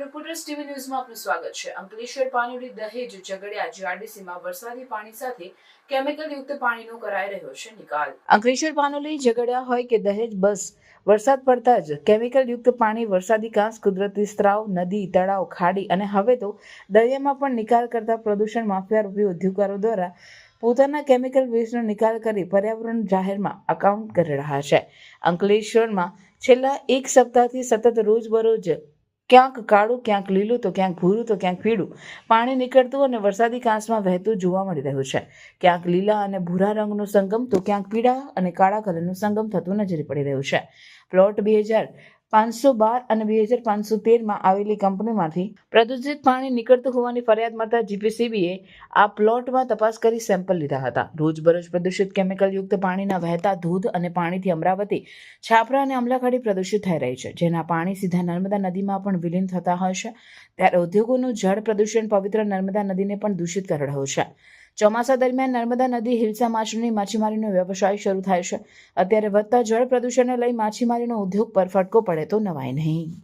Reporters TV ન્યૂઝમાં આપનું સ્વાગત છે। અંકલેશ્વર પાનોલી દહેજ ઝઘડિયા જીઆરડીસીમાં વરસાદી પાણી સાથે કેમિકલ યુક્ત પાણીનો કરાઈ રહ્યો છે નિકાલ। અંકલેશ્વર પાનોલી ઝઘડિયા હોય કે દહેજ બસ વરસાદ પડતા જ કેમિકલ યુક્ત પાણી વરસાદી કાંસ કુદરતી સ્ત્રાવ નદી તળાવ ખાડી અને હવે તો દરિયામાં પણ નિકાલ કરતા પ્રદૂષણ માફિયા રૂપી ઉદ્યોગકારો દ્વારા પોતાના કેમિકલ વેસ્ટનો નિકાલ કરી પર્યાવરણ જાહેરમાં અકાઉન્ટ કરી રહ્યા છે। અંકલેશ્વરમાં છેલ્લા એક સપ્તાહથી સતત રોજબરોજ ક્યાંક કાળું ક્યાંક લીલું તો ક્યાંક ભૂરું તો ક્યાંક પીળું પાણી નીકળતું અને વરસાદી કાંસમાં વહેતું જોવા મળી રહ્યું છે। ક્યાંક લીલા અને ભૂરા રંગનો સંગમ તો ક્યાંક પીળા અને કાળા કલરનું સંગમ થતું નજરે પડી રહ્યું છે। પ્લોટ 2512 અને 2513માં આવેલી કંપનીમાંથી પ્રદૂષિત પાણી નીકળતું હોવાની ફરિયાદ મળતા જીપીસીબીએ આ પ્લોટમાં તપાસ કરી સેમ્પલ લીધા હતા। રોજબરોજ પ્રદૂષિત કેમિકલ યુક્ત પાણીના વહેતા ધોધ અને પાણીથી અમરાવતી છાપરા અને અમલાખાડી પ્રદૂષિત થઈ રહી છે, જેના પાણી સીધા નર્મદા નદીમાં પણ વિલીન થતા હોય છે। ત્યારે ઉદ્યોગોનું જળ પ્રદૂષણ પવિત્ર નર્મદા નદીને પણ દૂષિત કરી રહ્યું છે। ચોમાસા દરમિયાન નર્મદા નદી હિલસા માછલીની માછીમારીનો વ્યવસાય શરૂ થાય છે। અત્યારે વધતા જળ પ્રદૂષણને લઈ માછીમારીનો ઉદ્યોગ પર ફટકો પડે તો નવાય નહીં।